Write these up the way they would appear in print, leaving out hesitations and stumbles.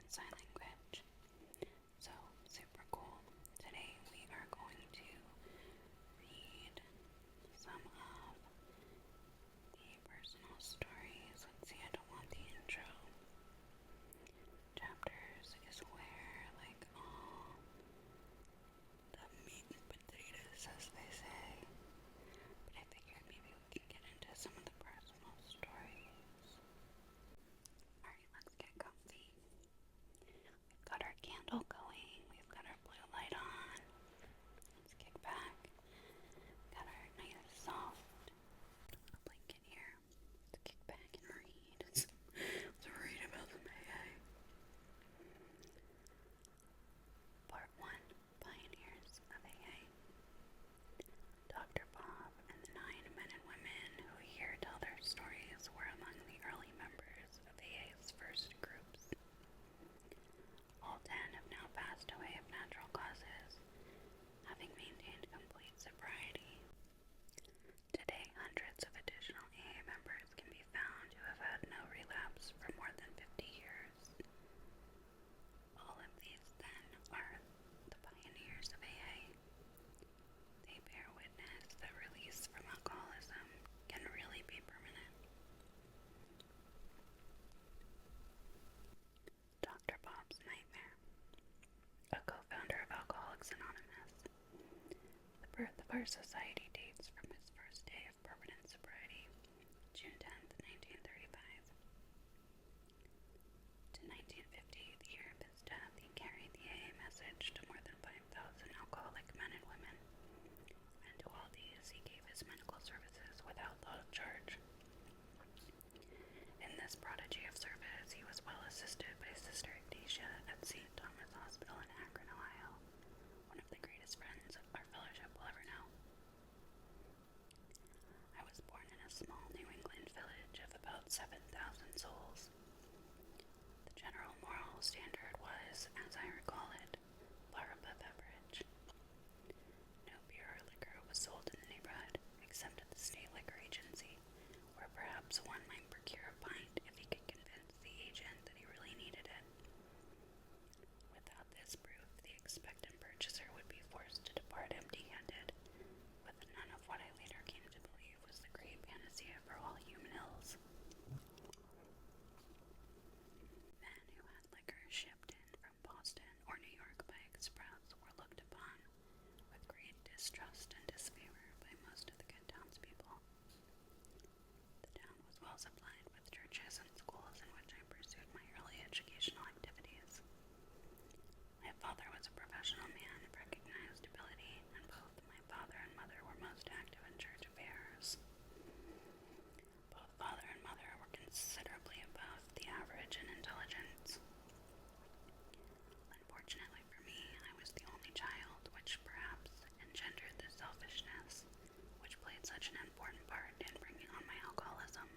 sign language. So, super cool. Today we are going to read some of the personal stories. Let's see, I don't want the intro. Chapters is where, like, all the meat and potatoes, as they say. But I figured maybe we can get into some of the personal stories. Alright, let's get comfy. We've got our candle going. We've got our blue light on. Let's kick back. Got our nice soft blanket here. Let's kick back and read. Let's read about some AA. Part 1. Pioneers of AA. Dr. Bob and the 9 men and women who here tell their stories were among the early members of AA's first groups. All 10 have now passed away of natural causes, having maintained complete sobriety. Today, hundreds of additional AA members can be found who have had no relapse for more than 50 years. All of these, then, are the pioneers of AA. They bear witness that release from alcoholism can really be permanent. Dr. Bob's Nightmare. A co-founder of Alcoholics Anonymous. The birth of our society dates from his first day of permanent sobriety, June 10th, 1935. To 1950, the year of his death, he carried the AA message to more than 5,000 alcoholic men and women, and to all these he gave his medical services without thought of charge. In this prodigy of service, he was well assisted by Sister Ignatia at St. Thomas Hospital in Akron, Ohio, one of the greatest friends our fellowship will ever know. I was born in a small New England village of about 7,000 souls. The general moral standard was, as I recall it, bar above average. No beer or liquor was sold in the neighborhood, except at the state liquor agency, where perhaps one might procure a pint if he could convince the agent that he really needed it. Without this proof, the expectant purchaser would be forced to depart empty-handed, with none of what I later came to believe was the great panacea for all human ills. Men who had liquor shipped in from Boston or New York by express were looked upon with great distrust and disfavor by most of the good townspeople. The town was well supplied with churches and schools in which I pursued my early educational activities. My father was a professional man of recognized ability, and both my father and mother were most active in church affairs. Both father and mother were considerably above the average in intelligence. Unfortunately for me, I was the only child, which perhaps engendered the selfishness which played such an important part in bringing on my alcoholism.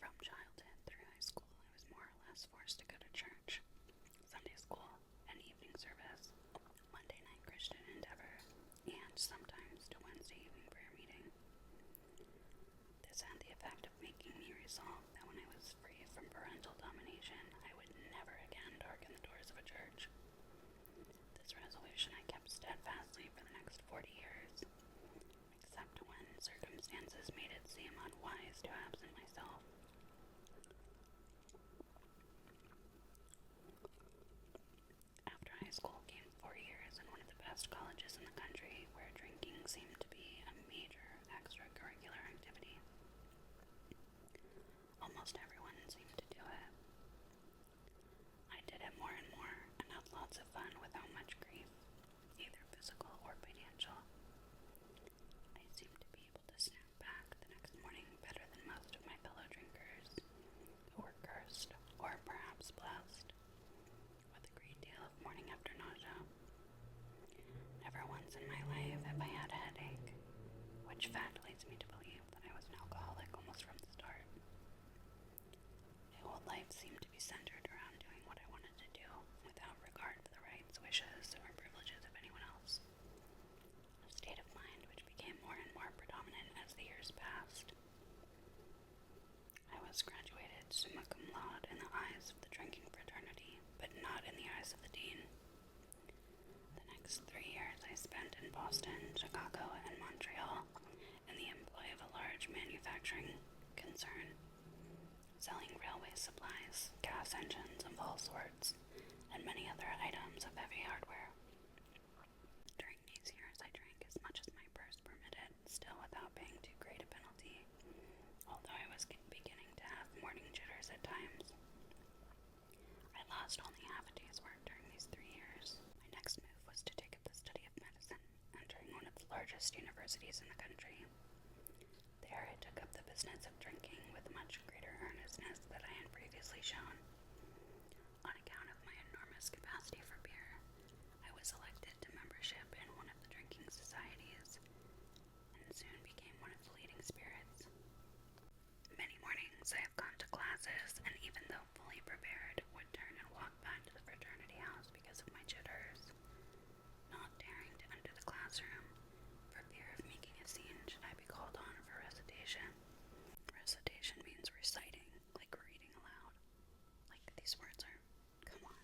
From childhood through high school, I was more or less forced to go to church, Sunday school, and evening service, Monday night Christian Endeavor, and sometimes to Wednesday evening prayer meeting. This had the effect of making me resolve that when I was free from parental domination, I would never again darken the doors of a church. This resolution I kept steadfastly for the next 40 years, except when circumstances made it seem unwise to absent myself. After high school came 4 years in one of the best colleges in the country, where drinking seemed to be a major extracurricular activity. Almost everyone seemed to do it. I did it more and more, and had lots of fun without much grief, either physical or financial. I seemed to be able to snap back the next morning better than most of my fellow drinkers, who were cursed, or perhaps blessed, with a great deal of morning after nausea. Never once in my life have I had a headache, which fact leads me to believe that I was an alcoholic almost from the start. My whole life seemed to be centered around doing what I wanted to do, without regard for the rights, wishes, or privileges of anyone else. A state of mind which became more and more predominant as the years passed. I was graduated summa cum laude in the eyes of the drinking fraternity, advice of the dean. The next 3 years I spent in Boston, Chicago, and Montreal in the employ of a large manufacturing concern, selling railway supplies, gas engines of all sorts, and many other items of heavy hardware. During these years I drank as much as my purse permitted, still without paying too great a penalty, although I was beginning to have morning jitters at times. I lost only half a day's work during these 3 years. My next move was to take up the study of medicine, entering one of the largest universities in the country. There I took up the business of drinking with much greater earnestness than I had previously shown. On account of my enormous capacity for beer, I was elected to membership in one of the drinking societies, and soon became one of the leading spirits. Many mornings I have gone to classes, and even though fully prepared, would turn and walk back to the fraternity house because of my jitters, not daring to enter the classroom for fear of making a scene should I be called on for recitation. Recitation means reciting, like reading aloud. Like these words are, come on.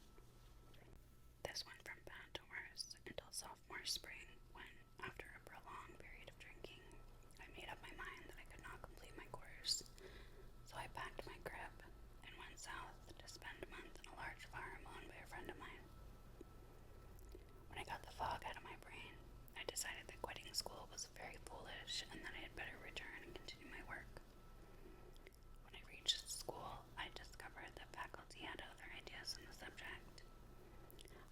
This went from bad to worse until sophomore spring, when, after a prolonged period of drinking, I made up my mind that I could not complete my course. So I packed my grip and went south to spend a month in a large farm owned by a friend of mine. When I got the fog out of my brain, I decided that quitting school was very foolish and that I had better return and continue my work. When I reached school, I discovered that faculty had other ideas on the subject.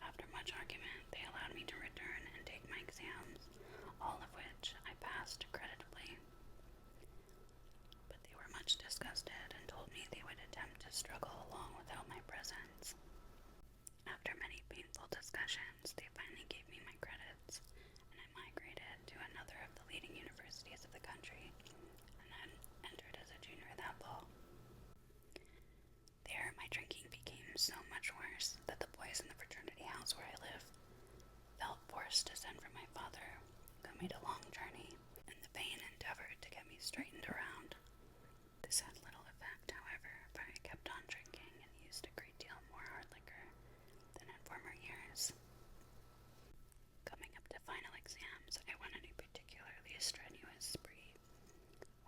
After much argument, they allowed me to return and take my exams, all of which I passed creditably. But they were much disgusted and told me they would attempt to struggle along without my presence. After many painful discussions, they finally gave me my credits, and I migrated to another of the leading universities of the country, and then entered as a junior that fall. There, my drinking became so much worse that the boys in the fraternity house where I live felt forced to send for my father, who made a long journey, in the vain endeavor to get me straightened around. This had little effect, however, for I kept on drinking and used a great deal more hard liquor than in former years. Coming up to final exams, I went on a particularly strenuous spree.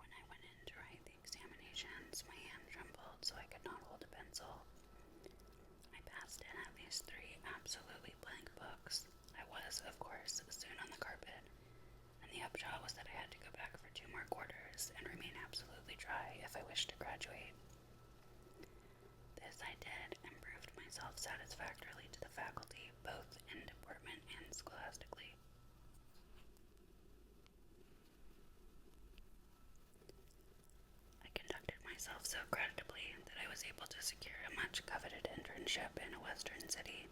When I went in to write the examinations, my hand trembled so I could not hold a pencil. I passed in at least 3 absolutely blank books. I was, of course, soon on the carpet, and the upshot was that I had to go back for 2 more quarters and remain absolutely dry if I wished to graduate. This I did, and proved myself satisfactorily to the faculty, both in deportment and scholastically. I conducted myself so creditably that I was able to secure a much coveted internship in a western city,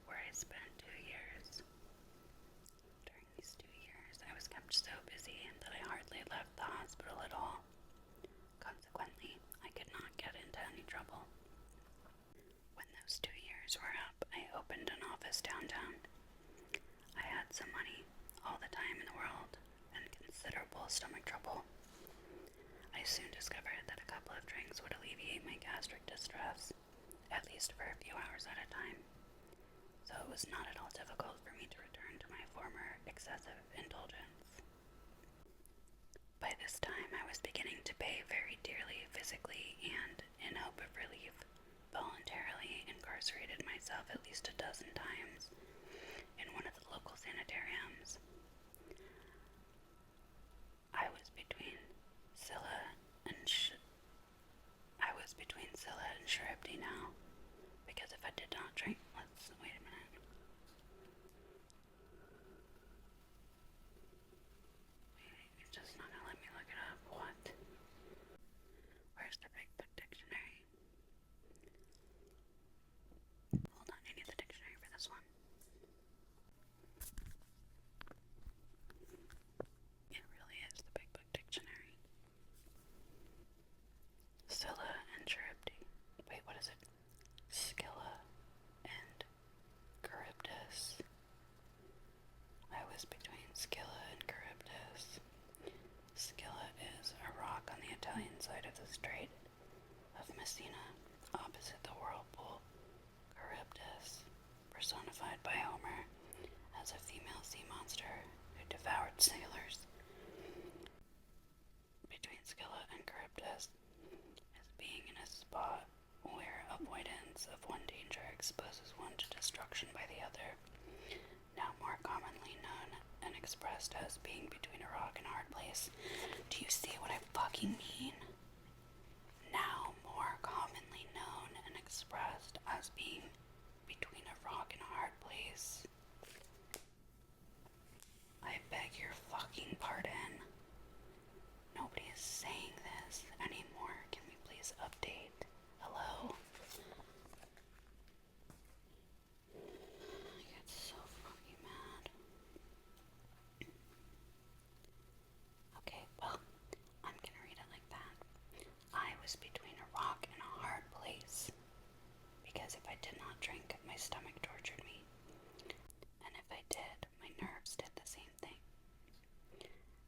where I spent 2 years. During these 2 years, I was kept so busy that I hardly left the hospital at all. Consequently, I could not get into any trouble. When those 2 years were up, I opened an office downtown. I had some money, all the time in the world, and considerable stomach trouble. I soon discovered that a couple of drinks would alleviate my gastric distress, at least for a few hours at a time, so it was not at all difficult for me to return to my former excessive indulgence. By this time, I was beginning to pay very dearly physically, and, in hope of relief, voluntarily incarcerated myself at least a dozen times in one of the local sanitariums. I was between Scylla and Charybdis now, because if I did not drink, wait a minute. Wait, it's just not gonna let me look it up. What? Where's the Big Book Dictionary? Hold on, I need the dictionary for this one. It really is the Big Book Dictionary. Scylla and Charybdis. Wait, what is it? Scylla and as a female sea monster who devoured sailors. Between Scylla and Charybdis is being in a spot where avoidance of one danger exposes one to destruction by the other, now more commonly known and expressed as being between a rock and a hard place. Do you see what I fucking mean? Now more commonly known and expressed as being between a rock and a hard place. I beg your fucking pardon. Nobody is saying this anymore. Can we please update? Hello? I get so fucking mad. Okay, well, I'm gonna read it like that. I was between a rock and a hard place, because if I did not drink, my stomach tortured me. And if I did, my nerves did the same thing.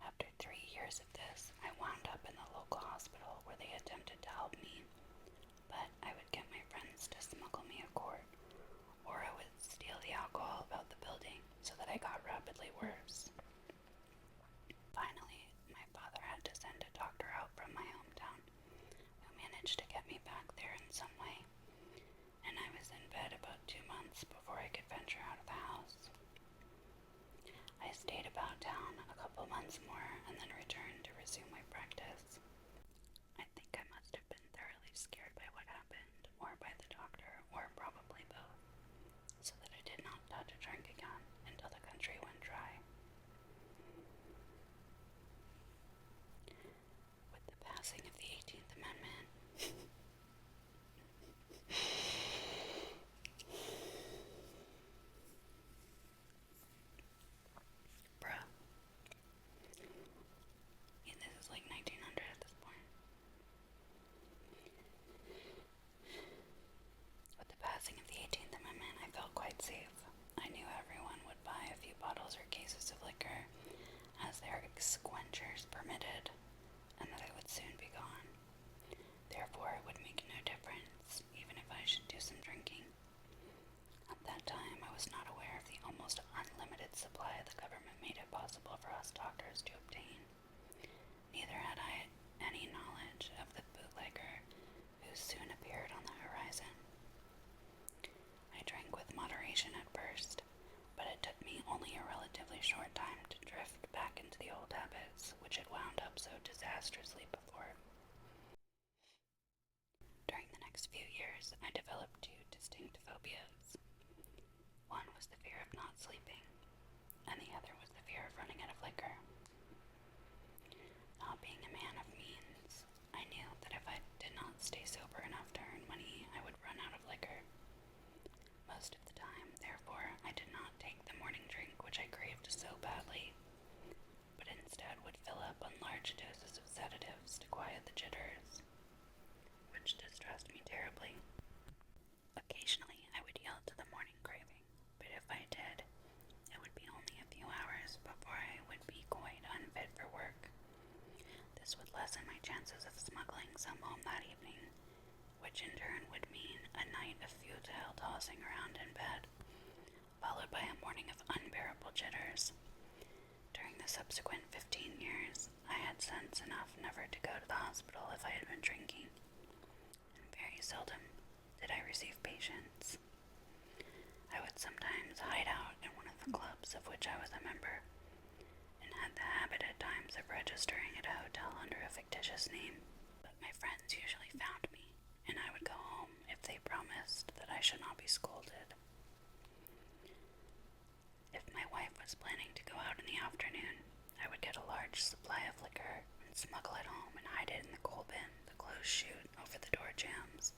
After 3 years of this, I wound up in the local hospital where they attempted to help me, but I would get my friends to smuggle me a quart, or I would steal the alcohol about the building so that I got rapidly worse. Finally, my father had to send a doctor out from my hometown, who managed to get me back there in some way, and I was in bed about 2 months before I could venture out of the house. I stayed about town a couple months more and then returned to resume my practice. I think I must have been thoroughly scared by what happened, or by the doctor, or probably both, so that I did not touch a drink again until the country went dry. With the passing of the 18th Amendment, bruh. Yeah, this is like 1900 at this point. With the passing of the 18th Amendment, I felt quite safe. I knew everyone would buy a few bottles or cases of liquor, as their exquenchers permitted, and that I would soon be gone. Therefore, it would make no difference, even if I should do some drinking. At that time, I was not aware of the almost unlimited supply the government made it possible for us doctors to obtain. Neither had I any knowledge of the bootlegger who soon appeared on the horizon. I drank with moderation at first, but it took me only a relatively short time to drift back into the old habits which had wound up so disastrously before. During the next few years, I developed 2 distinct phobias. One was the fear of not sleeping, and the other was the fear of running out of liquor. Not being a man of means, I knew that if I did not stay sober enough to earn money, I would run out of liquor. Most of the time, therefore, I did not take the morning drink which I craved so badly, but instead would fill up on large doses of sedatives to quiet the jitters, which distressed me terribly. Occasionally, I would yield to the morning craving, but if I did, it would be only a few hours before I would be quite unfit for work. This would lessen my chances of smuggling some home that evening, which in turn would mean a night of futile tossing around in bed, followed by a morning of unbearable jitters. During the subsequent 15 years, I had sense enough never to go to the hospital if I had been drinking, and very seldom did I receive patients. I would sometimes hide out in one of the clubs of which I was a member, and had the habit at times of registering at a hotel under a fictitious name, but my friends usually found me, and I would go home if they promised that I should not be scolded. If my wife was planning to go out in the afternoon, I would get a large supply of liquor and smuggle it home and hide it in the coal bin, the closed chute over the door jambs,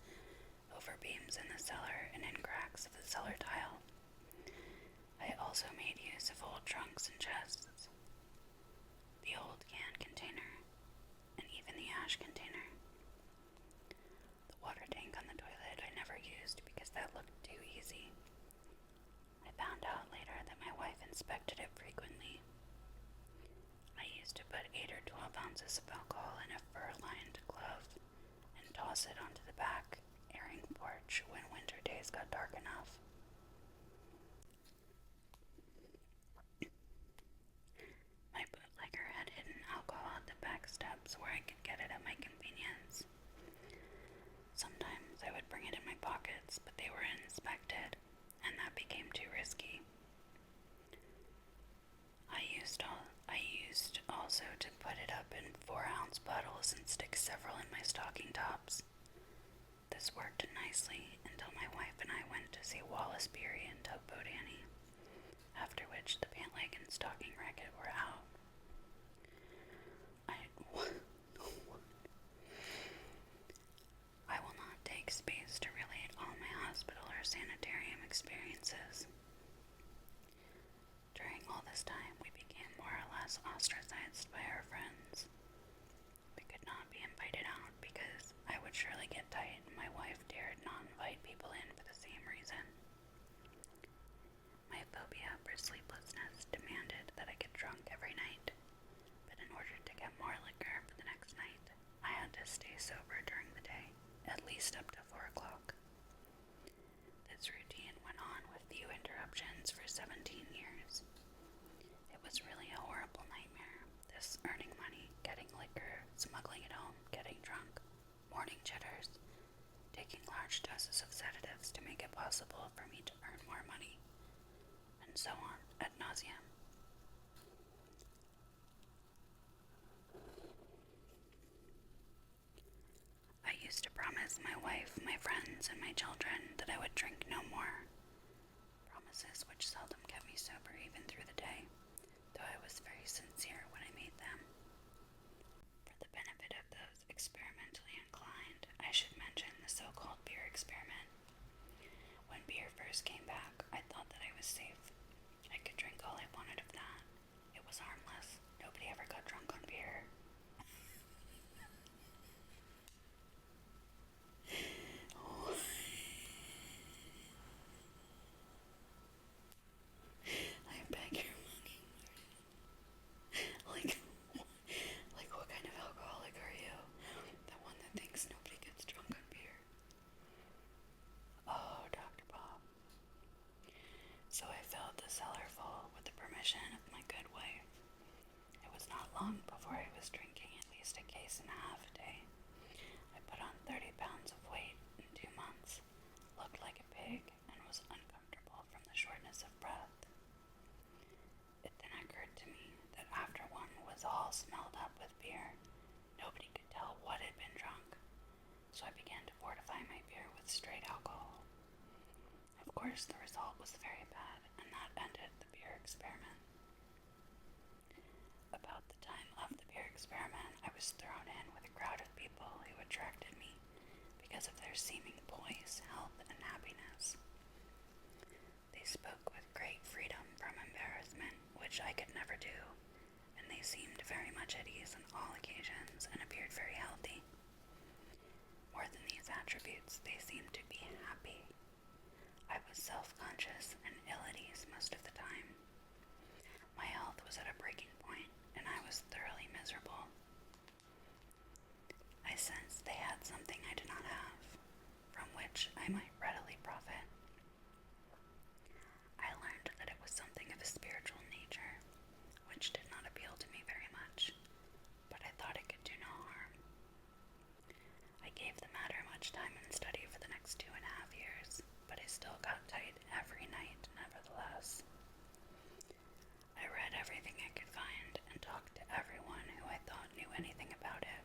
over beams in the cellar, and in cracks of the cellar tile. I also made use of old trunks and chests, the old can container, and even the ash container. The water tank on the toilet I never used because that looked too easy. I found out later that my wife inspected it frequently. I used to put 8 or 12 ounces of alcohol in a fur-lined glove and toss it onto the back airing porch when winter days got dark enough. nicely until my wife and I went to see Wallace Beery and Tugboat Annie, after which the pant leg and stocking racket were out. I will not take space to relate all my hospital or sanitarium experiences. During all this time, we became more or less ostracized by our friends. We could not be invited out because I would surely get tight and my wife dared not invite people in for the same reason. My phobia for sleeplessness demanded that I get drunk every night, but in order to get more liquor for the next night, I had to stay sober during the day, at least up to 4 o'clock. This routine went on with few interruptions for 17 years. It was really a horrible nightmare, this earning money, getting liquor, smuggling it home, getting drunk, morning jitters, taking large doses of sedatives to make it possible for me to earn more money, and so on, ad nauseam. I used to promise my wife, my friends, and my children that I would drink no more, promises which seldom kept me sober even through the day, though I was very sincere when I made them. For the benefit of those experimentally inclined, I should mention the so-called beer experiment. When beer first came back, I thought that I was safe. I could drink all I wanted of that. It was harmless. Nobody ever got drunk on beer. I beg your money. Like what kind of alcoholic are you? The one that thinks nobody gets drunk on beer. Oh, Dr. Bob. So I filled the cellar full with the permission of my good wife. It was not long before I was drinking at least a case and a half a day. I put on 30 pounds of weight in 2 months, looked like a pig, and was uncomfortable from the shortness of breath. It then occurred to me that after one was all smelled up with beer, nobody could tell what had been drunk, so I began to fortify my beer with straight alcohol. Of course, the result was very bad, and that ended the beer experiment. About the time of the beer experiment, I was thrown in with a crowd of people who attracted me because of their seeming poise, health, and happiness. They spoke with great freedom from embarrassment, which I could never do, and they seemed very much at ease on all occasions and appeared very healthy. More than these attributes, they seemed to be happy. I was self-conscious and ill at ease most of the time. My health was at a breaking point, and I was thoroughly miserable. I sensed they had something I did not have, from which I might readily profit. I learned that it was something of a spiritual nature, which did not appeal to me very much, but I thought it could do no harm. I gave the matter much time and study for the next 2.5 years, but I still got tight every night nevertheless. I read everything I could find and talked to everyone who I thought knew anything about it.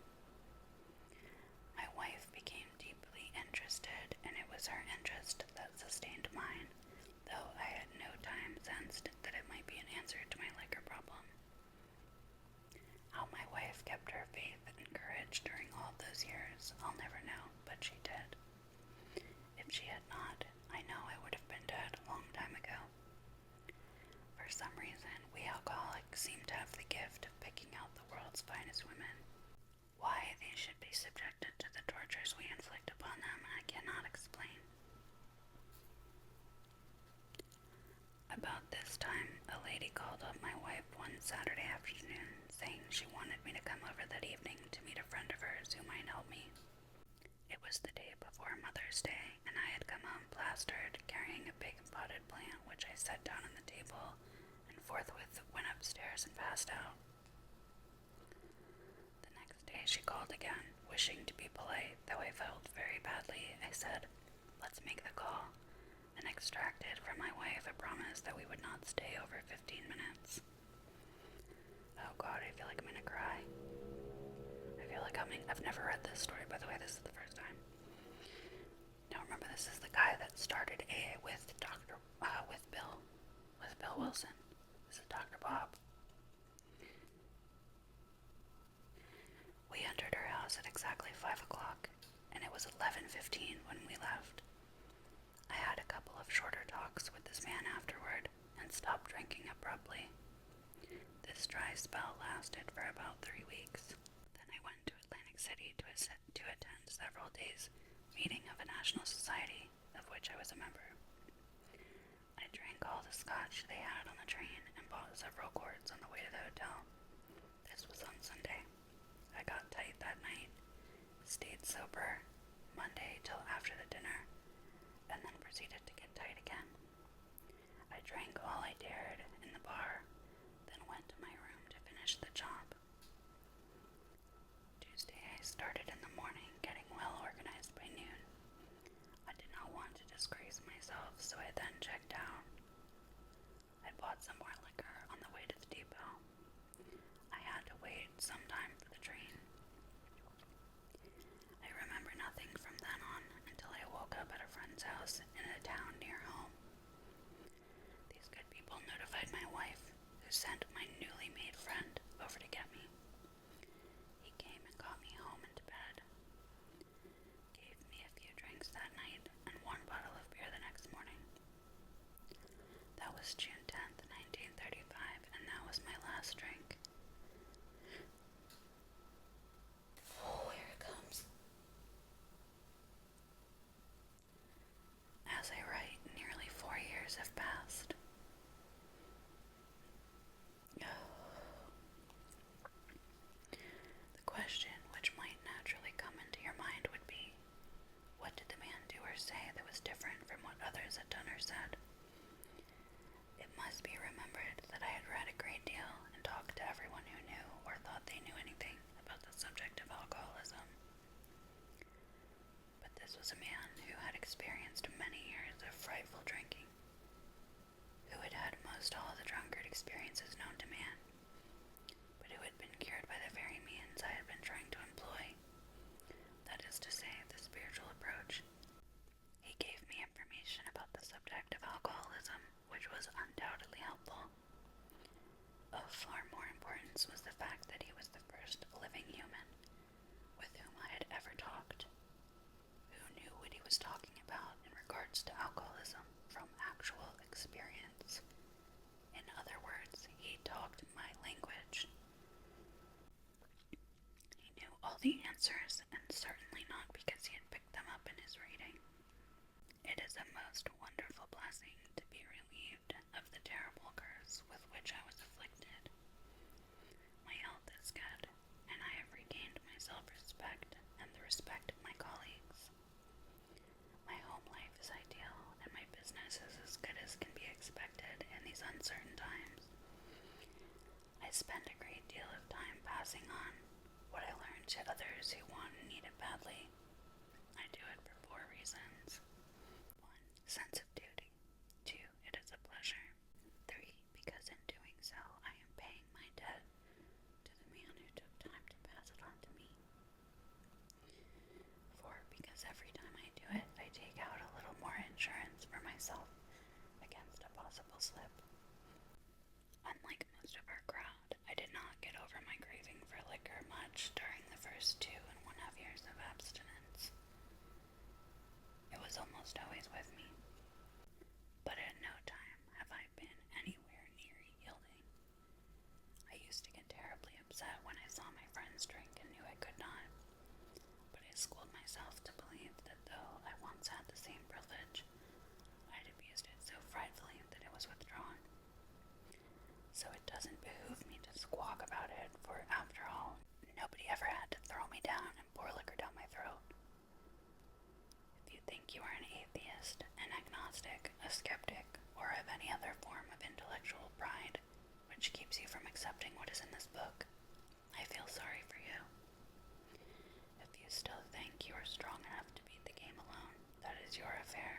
My wife became deeply interested, and it was her interest that sustained mine, though I had no time sensed that it might be an answer to my liquor problem. How my wife kept her faith and courage during all those years, I'll never know, but she did. If she had not, I know I would have been dead a long time ago. For some reason, we alcoholics seem to have the gift of picking out the world's finest women. Why they should be subjected to the tortures we inflict upon them, I cannot explain. About this time, a lady called up my wife one Saturday afternoon, saying she wanted me to come over that evening to meet a friend of hers who might help me. It was the day before Mother's Day, and I had come home plastered, carrying a big potted plant which I set down on the table, and forthwith went upstairs and passed out. The next day she called again, wishing to be polite, though I felt very badly. I said, "Let's make the call," and extracted from my wife a promise that we would not stay over 15 minutes. Oh God, I feel like I'm gonna cry. I've never read this story, by the way. This is the first time. Don't remember this is the guy that started AA with Bill Wilson. This is Dr. Bob. We entered her house at exactly 5 o'clock, and it was 11:15 when we left. I had a couple of shorter talks with this man afterward and stopped drinking abruptly. This dry spell lasted for about 3 weeks. Then I went to Atlantic City to attend several days meeting of a national society of which I was a member. I drank all the scotch they had on the train and bought several quarts on the way to the hotel. This was on Sunday. I got tight that night, stayed sober Monday till after the dinner, and then proceeded to get tight again. I drank all I dared in the bar, then went to my room to finish the job. Tuesday I started in the morning, getting well organized by noon. I did not want to disgrace myself, so I then checked out. I bought some more liquor on the way to the depot. I had to wait some time for the train. I remember nothing from then on until I woke up at a friend's house in a town near home. These good people notified my wife, who sent my newly made friend over to get me. He came and got me home and to bed. Gave me a few drinks that night and 1 bottle of beer the next morning. That was June 10th, 1935, and that was my last drink. Oh, here it comes. As I write, nearly 4 years have passed. The question which might naturally come into your mind would be, what did the man do or say that was different from what others had done or said? It must be remembered that I had read a great deal and talked to everyone who knew or thought they knew anything about the subject of alcoholism. But this was a man who had experienced many years of frightful drinking, who had had most all the drunkard experiences known to man, but who had been cured by the very means I had been trying to employ, that is to say, the spiritual approach. He gave me information about the subject of alcoholism, which was undoubtedly helpful. Of far more importance was the fact that he was the first living human with whom I had ever talked, who knew what he was talking about in regards to alcoholism from actual experience. In other words, he talked my language. He knew all the answers, and certainly not because he had picked them up in his reading. It is a most wonderful blessing to be relieved of the terrible curse with which I was afflicted. My health is good, and I have regained my self-respect and the respect of my colleagues. My home life is ideal, and my business is as good as can be expected in these uncertain times. I spend a great deal of time passing on what I learned to others who want and need it badly. I do it for 4 reasons. 1. Sense of duty. 2. It is a pleasure. 3. Because in doing so, I am paying my debt to the man who took time to pass it on to me. 4. Because every time I do it, I take out a little more insurance for myself against a possible slip. Unlike most of our crowd, I did not get over my craving for liquor much during the first 2.5 years of abstinence. It was almost always with me, but at no time have I been anywhere near yielding. I used to get terribly upset when I saw my friends drink and knew I could not, but I schooled myself to believe that though I once had the same privilege, I'd abused it so frightfully that it was withdrawn. So it doesn't behoove me to squawk about it, for after all, nobody ever had to throw me down and pour liquor down my throat. If you think you are an atheist, an agnostic, a skeptic, or have any other form of intellectual pride which keeps you from accepting what is in this book, I feel sorry for you. If you still think you are strong enough to beat the game alone, that is your affair.